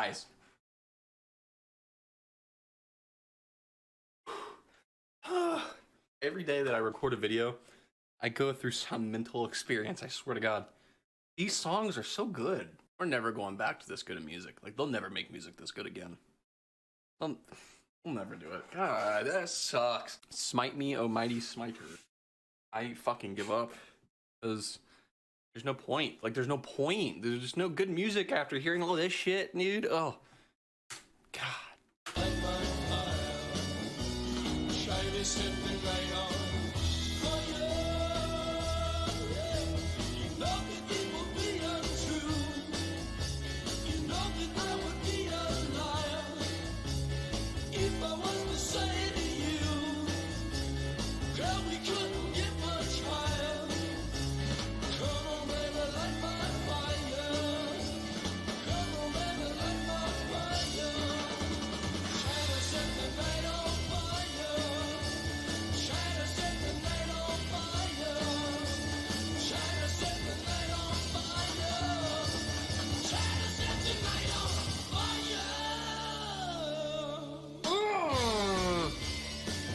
guys. Every day that I record a video, I go through some mental experience, I swear to God. These songs are so good. We're never going back to this good of music. Like, they'll never make music this good again. We'll never do it. God, that sucks. Smite me, oh mighty smiter. I fucking give up. Because there's no point. Like, there's no point. There's just no good music after hearing all this shit, dude. Oh. God.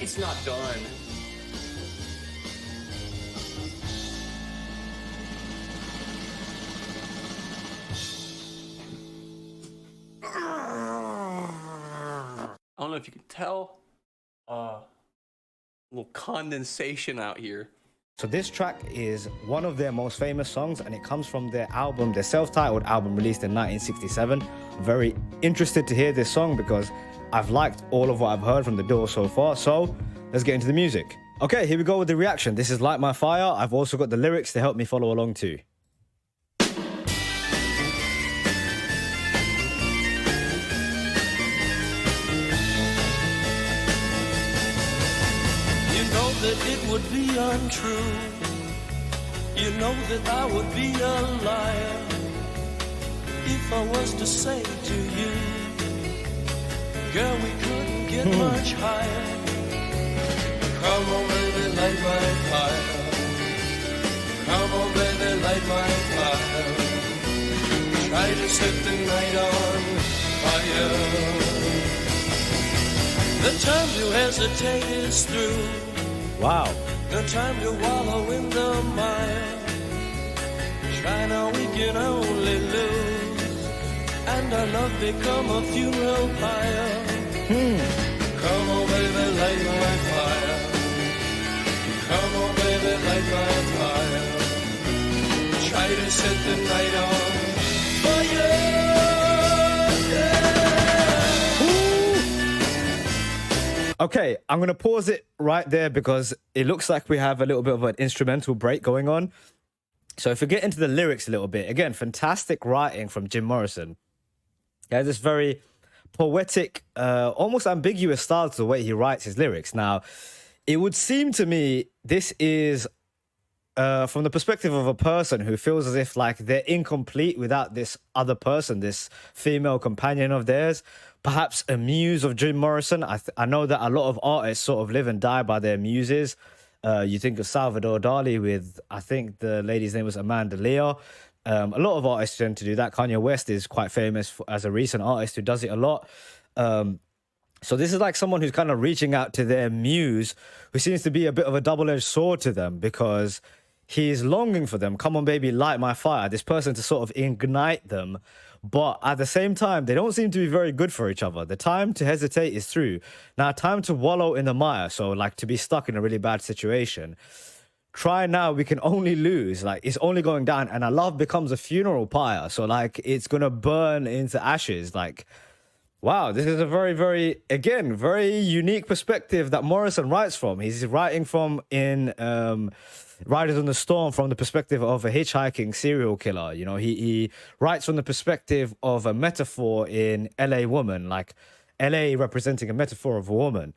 It's not done. I don't know if you can tell, a little condensation out here. So this track is one of their most famous songs, and it comes from their album, their self-titled album released in 1967. I'm very interested to hear this song because I've liked all of what I've heard from the duo so far. So let's get into the music. Okay, here we go with the reaction. This is Light My Fire. I've also got the lyrics to help me follow along too. That it would be untrue. You know that I would be a liar if I was to say to you, girl, we couldn't get much higher. Come on, baby, light my fire. Come on, baby, light my fire. Try to set the night on fire. The time to hesitate is through. Wow. No time to wallow in the mire. Try now, we can only lose, and our love become a funeral pyre. Come on, baby, light my fire. Come on, baby, light my fire. Try to set the night on fire. Okay, I'm going to pause it right there because it looks like we have a little bit of an instrumental break going on. So if we get into the lyrics a little bit, again, fantastic writing from Jim Morrison. He has this very poetic, almost ambiguous style to the way he writes his lyrics. Now, it would seem to me this is from the perspective of a person who feels as if like they're incomplete without this other person, this female companion of theirs. Perhaps a muse of Jim Morrison. I know that a lot of artists sort of live and die by their muses. You think of Salvador Dali with, I think the lady's name was Amanda Lear. A lot of artists tend to do that. Kanye West is quite famous as a recent artist who does it a lot. So this is like someone who's kind of reaching out to their muse, who seems to be a bit of a double-edged sword to them because he's longing for them. Come on, baby, light my fire. This person to sort of ignite them. But at the same time, they don't seem to be very good for each other. The time to hesitate is through. Now, time to wallow in the mire. So like to be stuck in a really bad situation. Try now, we can only lose. Like it's only going down, and our love becomes a funeral pyre. So like it's going to burn into ashes. Like, wow, this is a very, very, again, very unique perspective that Morrison writes from. He's writing from in Riders on the Storm from the perspective of a hitchhiking serial killer. You know, he writes from the perspective of a metaphor in LA Woman, like LA representing a metaphor of a woman.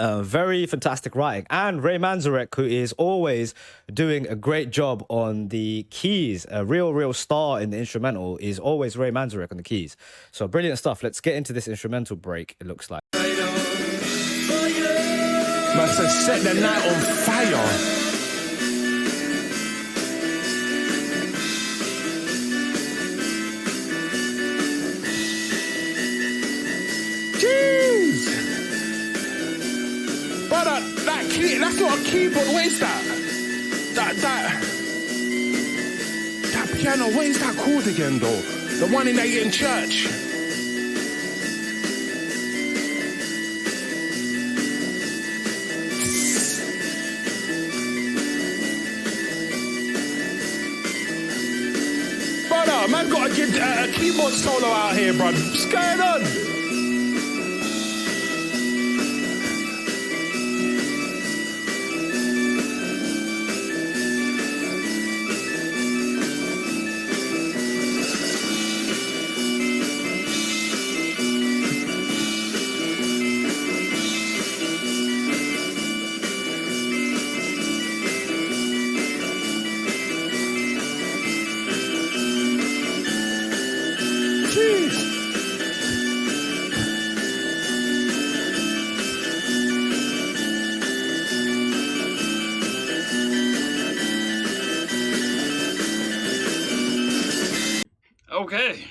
Very fantastic writing. And Ray Manzarek, who is always doing a great job on the keys, a real star in the instrumental, is always Ray Manzarek on the keys. So brilliant stuff. Let's get into this instrumental break, it looks like. Man said set the night on fire. brother, that's not a keyboard. What is that? That piano, what is that called again, though? The one in church. Brother, man got to give a keyboard solo out here, bro. What's going on? Okay.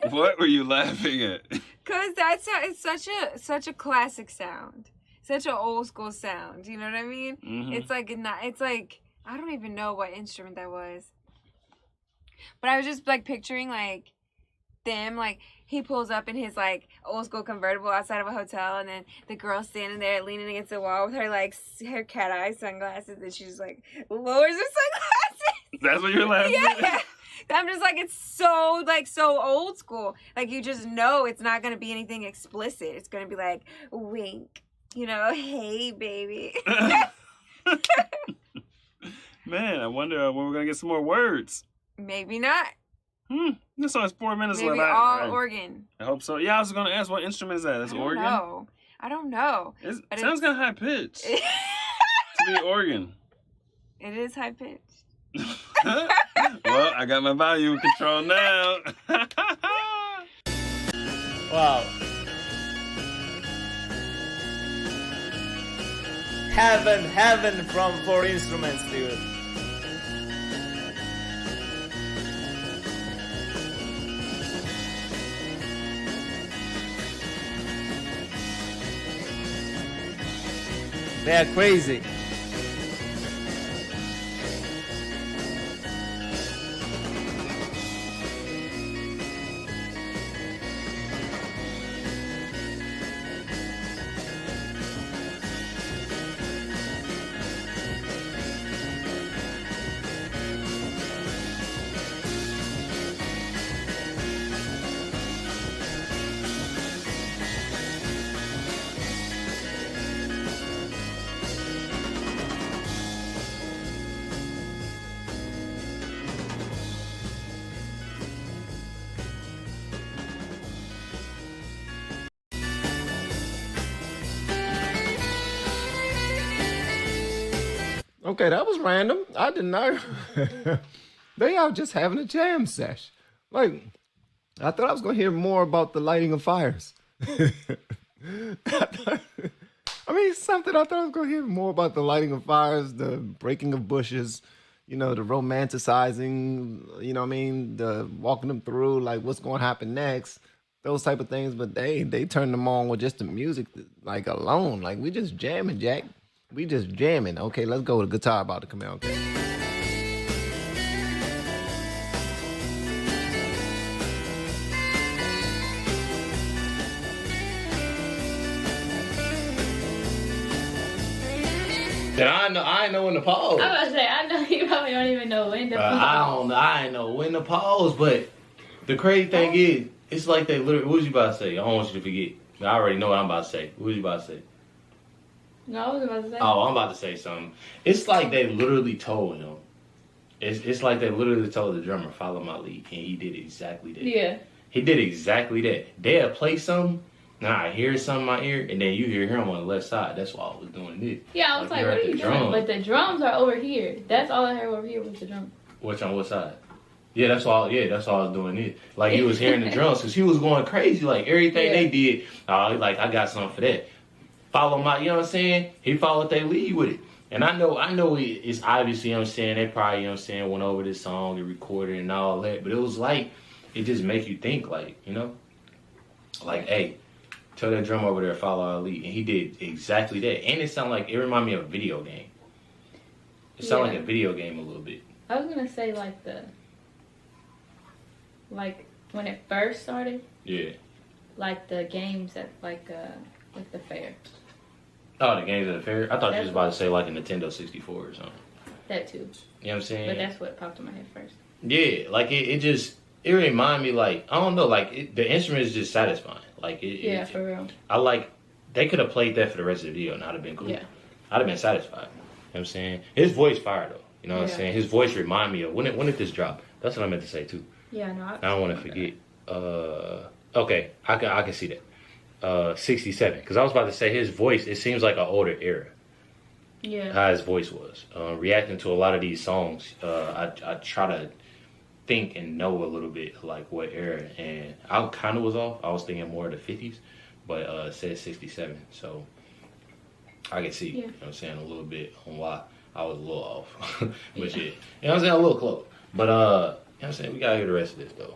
What were you laughing at? Cause it's such a classic sound, such an old school sound. You know what I mean? Mm-hmm. It's like I don't even know what instrument that was, but I was just like picturing like them, like he pulls up in his like old school convertible outside of a hotel, and then the girl standing there leaning against the wall with her like her cat eye sunglasses, and she's like lowers her sunglasses. That's what you're laughing at? Yeah. I'm just like, it's so old school. Like, you just know it's not going to be anything explicit. It's going to be like, wink, you know, hey, baby. Man, I wonder when we're going to get some more words. Maybe not. This song's 4 minutes Maybe left. all organ. I hope so. Yeah, I was going to ask what instrument is that? It's organ? I don't know. It sounds kind of high pitched to be organ. It is high pitched. Well, I got my volume control now. Wow. Heaven from 4 instruments, dude. They're crazy. Okay, that was random. I didn't know. They are just having a jam sesh. Like, I thought I was going to hear more about the lighting of fires. I mean, something I thought I was going to hear more about the lighting of fires, the breaking of bushes, you know, the romanticizing, you know what I mean, the walking them through, like what's going to happen next, those type of things. But they turned them on with just the music, like alone. Like, we just jamming, Jack. We just jamming. Okay, let's go. The guitar about to come out. Okay. I ain't know when to pause. I was about to say, I know you probably don't even know when to pause. I ain't know when to pause, but the crazy thing is, it's like they literally, what was you about to say? I don't want you to forget. I already know what I'm about to say. What was you about to say? No, I was about to say. Oh, I'm about to say something. It's like they literally told him. It's like they literally told the drummer, follow my lead, and he did exactly that. Yeah. He did exactly that. They'll play something, now I hear something in my ear, and then you hear him on the left side. That's why I was doing this. Yeah, I was like, what are you doing? But the drums are over here. That's all I heard over here was the drums. Which on what side? Yeah, that's all. Yeah, that's all I was doing. It like he was hearing the drums because he was going crazy. Like everything they did. Like I got something for that. Follow my, you know what I'm saying? He followed their lead with it. And I know it's obviously, you know what I'm saying, they probably, you know what I'm saying, went over this song and recorded and all that. But it was like, it just make you think, like, you know? Like, hey, Tell that drum over there, follow Ali. And he did exactly that. And it reminded me of a video game. It sounded like a video game a little bit. I was gonna say like when it first started. Yeah. Like the games at like the fair. Oh, the games at the fair? I thought you was about to say like a Nintendo 64 or something. That too. You know what I'm saying? But that's what popped in my head first. Yeah, like it reminded me like, I don't know, like the instrument is just satisfying. Like for real. They could have played that for the rest of the video and I'd have been cool. Yeah. I'd have been satisfied. You know what I'm saying? His voice fire though. You know what I'm saying? His voice remind me of when did this drop? That's what I meant to say too. Yeah, no. I don't want to forget. Okay, I can see that. 67. Because I was about to say his voice, it seems like an older era. Yeah. How his voice was. Reacting to a lot of these songs, I try to think and know a little bit like what era. And I kind of was off. I was thinking more of the 50s. But it says 67. So I can see, you know what I'm saying, a little bit on why I was a little off. But yeah. You know what I'm saying? A little close. But, you know what I'm saying? We got to hear the rest of this though.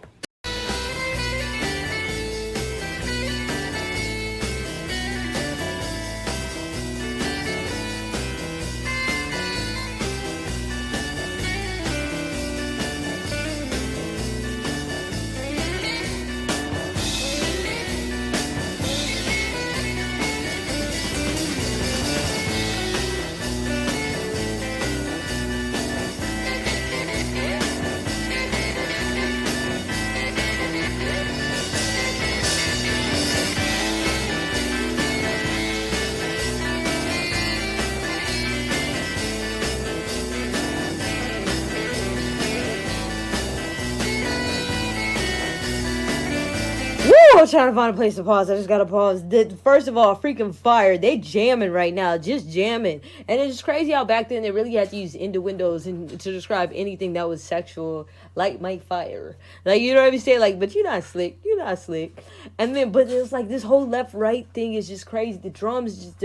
I was trying to find a place to pause. I just gotta pause. First of all, freaking fire. They jamming right now, just jamming. And it's crazy how back then they really had to use innuendos to describe anything that was sexual, like Mike Fire. Like, you know what I'm saying? Like, but you're not slick. You're not slick. And then, but it's like this whole left-right thing is just crazy. The drums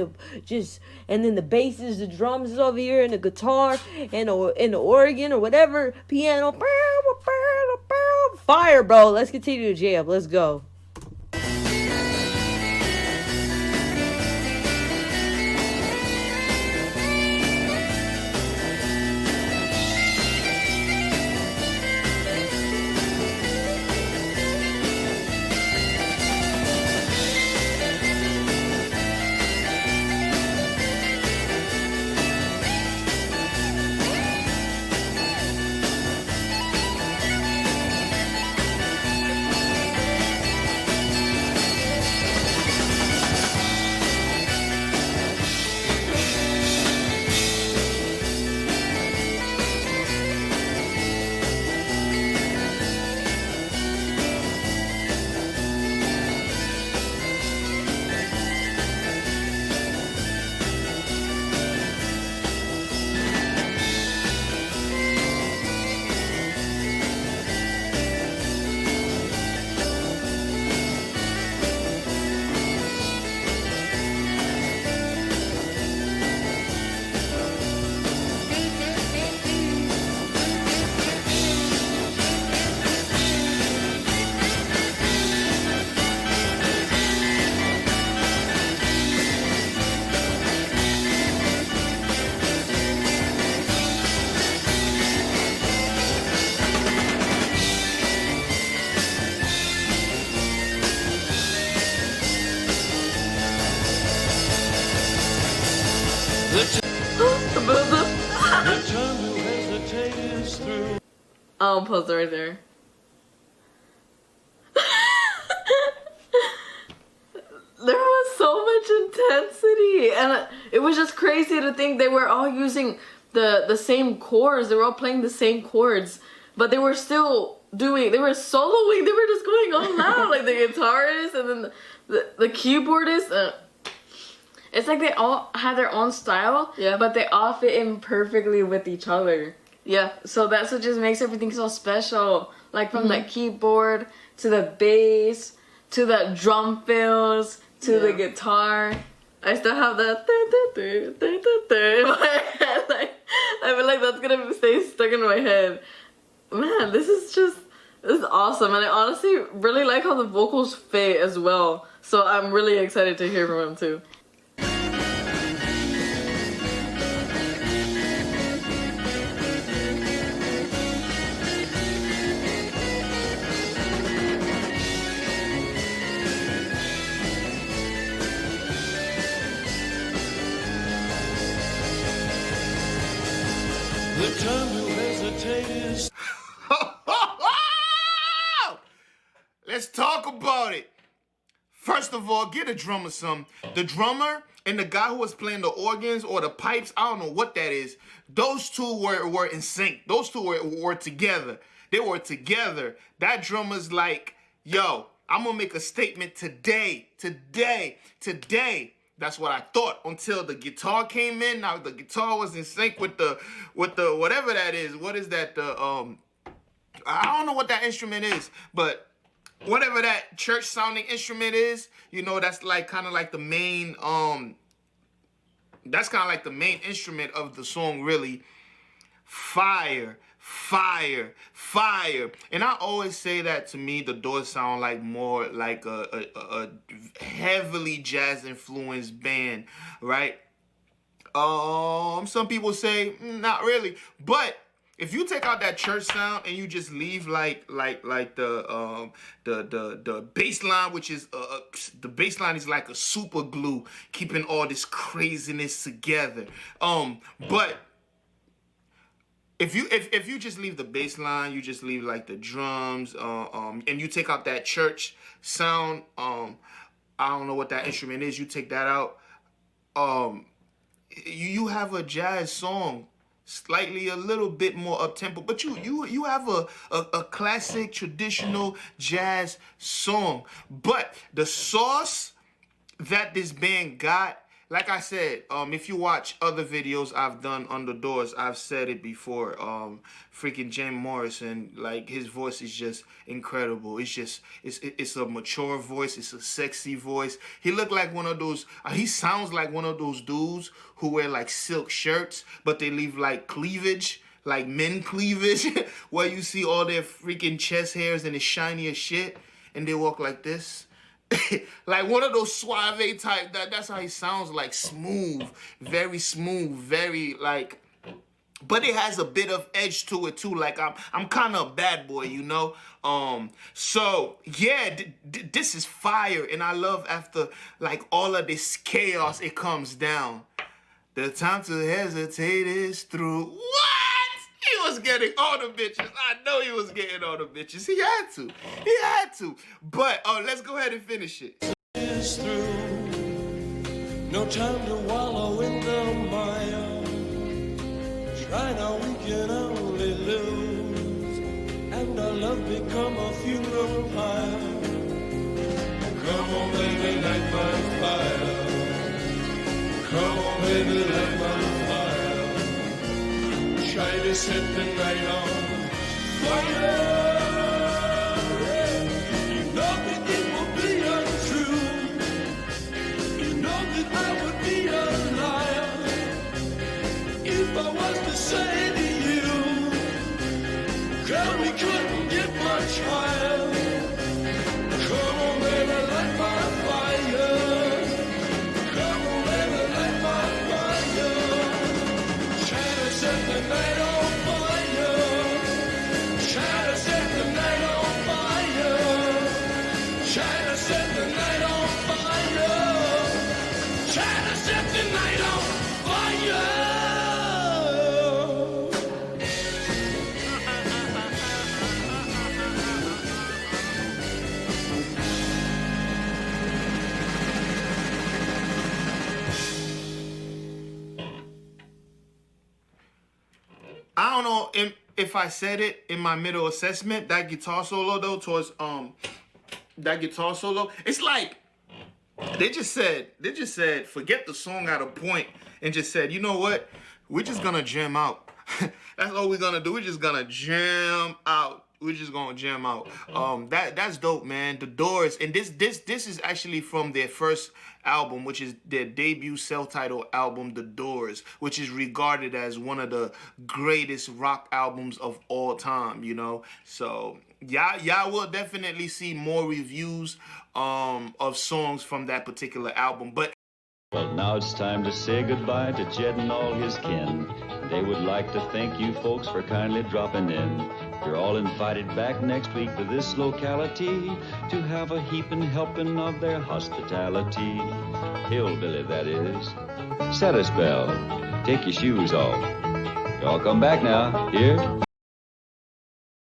just, and then the basses, the drums is over here, and the guitar, and the organ or whatever, piano. Fire, bro. Let's continue to jam. Let's go. I'll post it right there. There was so much intensity, and it was just crazy to think they were all using the same chords. They were all playing the same chords, but they were still doing. They were soloing. They were just going all out, like the guitarist and then the keyboardist. It's like they all had their own style, but they all fit in perfectly with each other. Yeah, so that's what just makes everything so special. Like from the keyboard to the bass to the drum fills to the guitar. I still have that in my head. Like, I feel like that's gonna stay stuck in my head. Man, this is just It's awesome, and I honestly really like how the vocals fit as well. So I'm really excited to hear from him too. The time to hesitate is Let's talk about it. First of all, get a drummer some. The drummer and the guy who was playing the organs or the pipes, I don't know what that is. Those two were in sync. Those two were together. They were together. That drummer's like, yo, I'm gonna make a statement today. That's what I thought until the guitar came in. Now the guitar was in sync with the whatever that is. What is that? I don't know what that instrument is, but whatever that church sounding instrument is, you know, that's like kind of like the main that's kind of like the main instrument of the song, really. Fire. And I always say that, to me, the Doors sound like more like a heavily jazz influenced band, right? Some people say not really, but if you take out that church sound and you just leave like the bass line, which is the bass line is like a super glue keeping all this craziness together. But if you just leave the bass line, you just leave like the drums, and you take out that church sound, I don't know what that instrument is. You take that out, you have a jazz song, slightly a little bit more up tempo, but you have a classic traditional jazz song. But the sauce that this band got, like I said, if you watch other videos I've done on the Doors, I've said it before. Freaking Jim Morrison, like his voice is just incredible. It's a mature voice. It's a sexy voice. He looked like one of those. He sounds like one of those dudes who wear like silk shirts, but they leave like cleavage, like men cleavage, where you see all their freaking chest hairs and it's shiny as shit, and they walk like this. Like one of those suave type. That's how he sounds, like smooth, very like. But it has a bit of edge to it too. Like I'm kind of a bad boy, you know. So yeah, this is fire, and I love after like all of this chaos, it comes down. The time to hesitate is through. What? He was getting all the bitches. I know he was getting all the bitches. He had to. But let's go ahead and finish it. is through. No time to wallow in the mire. Try now, we can only lose, and our love become a funeral pyre. Come on, baby, light my fire. Come on, baby, light my fire. Try to set the night on fire. You know that it will be untrue. You know that I would be a liar if I was to say to you, girl, we couldn't get much higher. Come on, baby, light my fire. Come on, baby, light my fire. Try to set the night on fire. Try to set the night on fire. Try to set the night on fire. Try to set the night on fire. I don't know if I said it in my middle assessment. That guitar solo though, towards that guitar solo, it's like they just said forget the song at a point and just said, you know what, we're just gonna jam out. That's all we're gonna do. We're just gonna jam out. We're just gonna jam out. That's dope, man. The Doors, and this is actually from their first album, which is their debut self-titled album, The Doors, which is regarded as one of the greatest rock albums of all time. You know, so y'all will definitely see more reviews of songs from that particular album. But well, now it's time to say goodbye to Jed and all his kin. They would like to thank you folks for kindly dropping in. You're all invited back next week to this locality to have a heaping helping of their hospitality. Hillbilly, that is. Set a spell. Take your shoes off. Y'all come back now. Here.